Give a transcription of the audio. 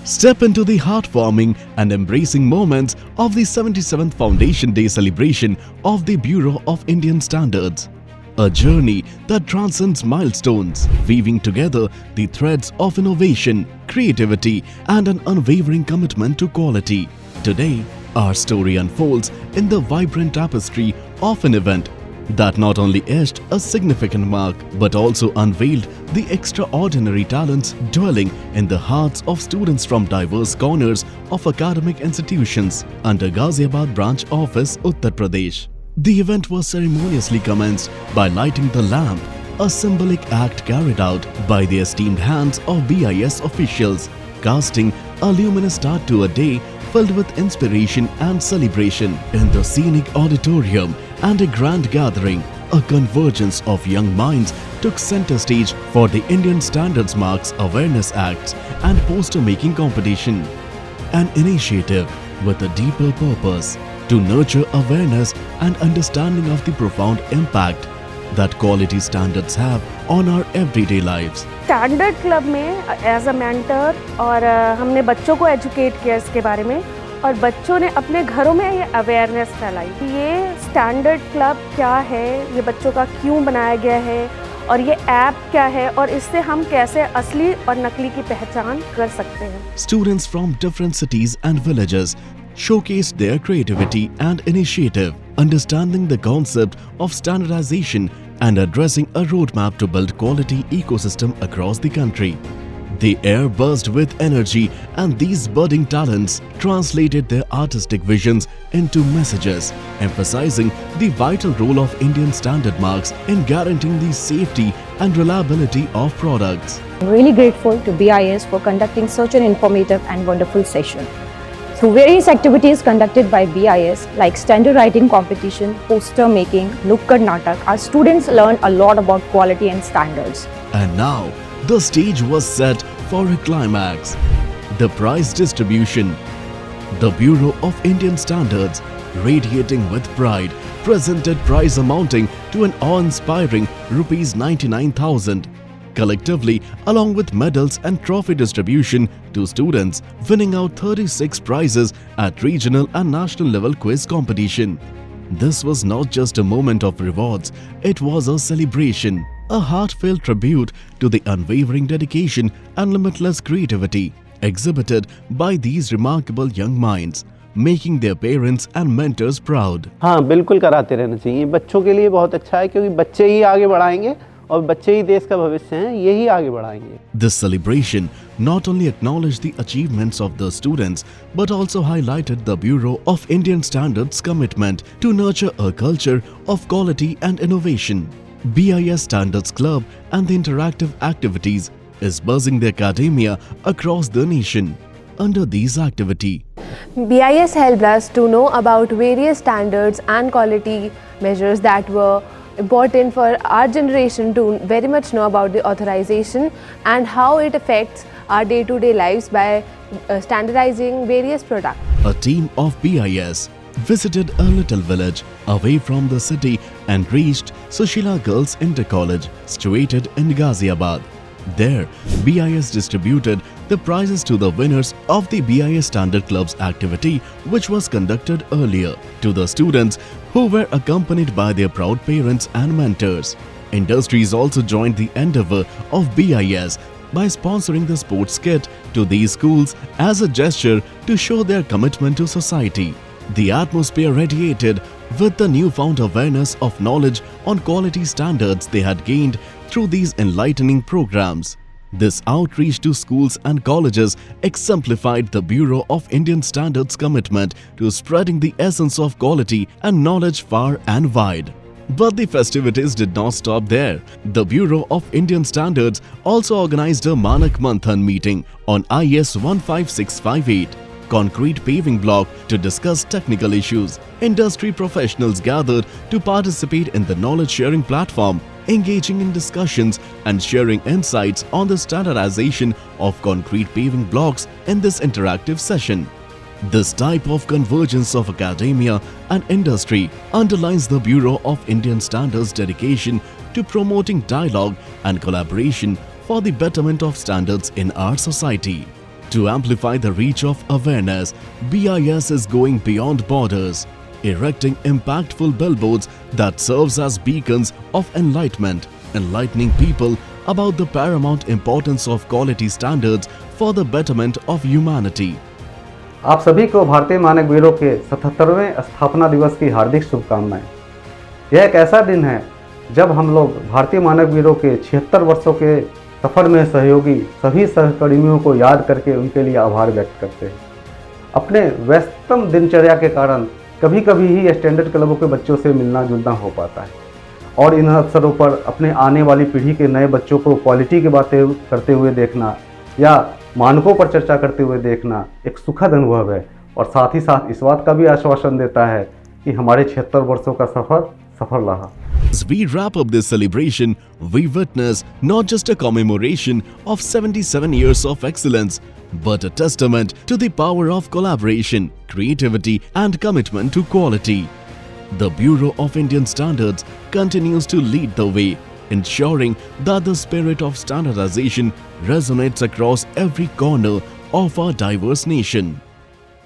Step into the heartwarming and embracing moments of the 77th Foundation Day celebration of the Bureau of Indian Standards. A journey that transcends milestones, weaving together the threads of innovation, creativity, and an unwavering commitment to quality. Today, our story unfolds in the vibrant tapestry of an event that not only etched a significant mark but also unveiled the extraordinary talents dwelling in the hearts of students from diverse corners of academic institutions under Ghaziabad branch office, Uttar Pradesh. The event was ceremoniously commenced by lighting the lamp, a symbolic act carried out by the esteemed hands of BIS officials, casting a luminous start to a day filled with inspiration and celebration. In the scenic auditorium and a grand gathering, a convergence of young minds took center stage for the Indian Standards Marks Awareness Acts and poster-making competition, an initiative with a deeper purpose to nurture awareness and understanding of the profound impact that quality standards have on our everyday lives. Standard club में as a mentor और हमने बच्चों को educate किया इसके बारे में और बच्चों ने अपने घरों में ये अवेयरनेस फैलाई। ये स्टैंडर्ड क्लब क्या है, ये बच्चों का क्यों बनाया गया है और ये ऐप क्या है और इससे हम कैसे असली और नकली की पहचान कर सकते हैं। Students from different cities and villages showcased their creativity and initiative, understanding the concept of standardization and addressing a roadmap to build quality ecosystem across the country. The air buzzed with energy, and these budding talents translated their artistic visions into messages, emphasizing the vital role of Indian standard marks in guaranteeing the safety and reliability of products. I'm really grateful to BIS for conducting such an informative and wonderful session. Through various activities conducted by BIS like standard writing competition, poster making, Nukkad Natak, our students learned a lot about quality and standards. And now, the stage was set for a climax. The prize distribution. The Bureau of Indian Standards, radiating with pride, presented prize amounting to an awe-inspiring Rs 99,000. Collectively, along with medals and trophy distribution to students, winning out 36 prizes at regional and national level quiz competition. This was not just a moment of rewards, it was a celebration, a heartfelt tribute to the unwavering dedication and limitless creativity exhibited by these remarkable young minds, making their parents and mentors proud. हाँ, बिल्कुल कराते रहना चाहिए। बच्चों के लिए बहुत अच्छा है क्योंकि बच्चे ही आगे बढ़ाएंगे और बच्चे ही देश का भविष्य हैं, यही आगे बढ़ाएंगे। This celebration not only acknowledged the achievements of the students but also highlighted the Bureau of Indian Standards' commitment to nurture a culture of quality and innovation. BIS Standards Club and the interactive activities is buzzing the academia across the nation. Under these activities, BIS helped us to know about various standards and quality measures that were important for our generation to very much know about the authorization and how it affects our day-to-day lives by standardizing various products. a team of BIS visited a little village away from the city and reached Sushila Girls Inter College, situated in Ghaziabad. There, BIS distributed the prizes to the winners of the BIS Standard Club's activity, which was conducted earlier, to the students who were accompanied by their proud parents and mentors. Industries also joined the endeavor of BIS by sponsoring the sports kit to these schools as a gesture to show their commitment to society. The atmosphere radiated with the newfound awareness of knowledge on quality standards they had gained through these enlightening programs. This outreach to schools and colleges exemplified the Bureau of Indian Standards' commitment to spreading the essence of quality and knowledge far and wide. But the festivities did not stop there. The Bureau of Indian Standards also organized a Manak Manthan meeting on IS 15658, concrete paving block, to discuss technical issues. Industry professionals gathered to participate in the knowledge-sharing platform, engaging in discussions and sharing insights on the standardization of concrete paving blocks in this interactive session. This type of convergence of academia and industry underlines the Bureau of Indian Standards' dedication to promoting dialogue and collaboration for the betterment of standards in our society. To amplify the reach of awareness, BIS is going beyond borders, erecting impactful billboards that serves as beacons of enlightenment, enlightening people about the paramount importance of quality standards for the betterment of humanity. आप सभी को भारतीय मानक bureau के 77वें स्थापना दिवस की हार्दिक शुभकामनाएं। यह एक ऐसा दिन है जब हम लोग भारतीय मानक ब्यूरो के 76 वर्षों के सफ़र में सहयोगी सभी सहकर्मियों को याद करके उनके लिए आभार व्यक्त करते हैं। अपने व्यस्ततम दिनचर्या के कारण कभी कभी ही स्टैंडर्ड क्लबों के बच्चों से मिलना जुलना हो पाता है और इन अवसरों पर अपने आने वाली पीढ़ी के नए बच्चों को क्वालिटी की बातें करते हुए देखना या मानकों पर चर्चा करते हुए देखना एक सुखद अनुभव है और साथ ही साथ इस बात का भी आश्वासन देता है कि हमारे 76 वर्षों का सफ़र सफल रहा। As we wrap up this celebration, we witness not just a commemoration of 77 years of excellence, but a testament to the power of collaboration, creativity, and commitment to quality. The Bureau of Indian Standards continues to lead the way, ensuring that the spirit of standardization resonates across every corner of our diverse nation.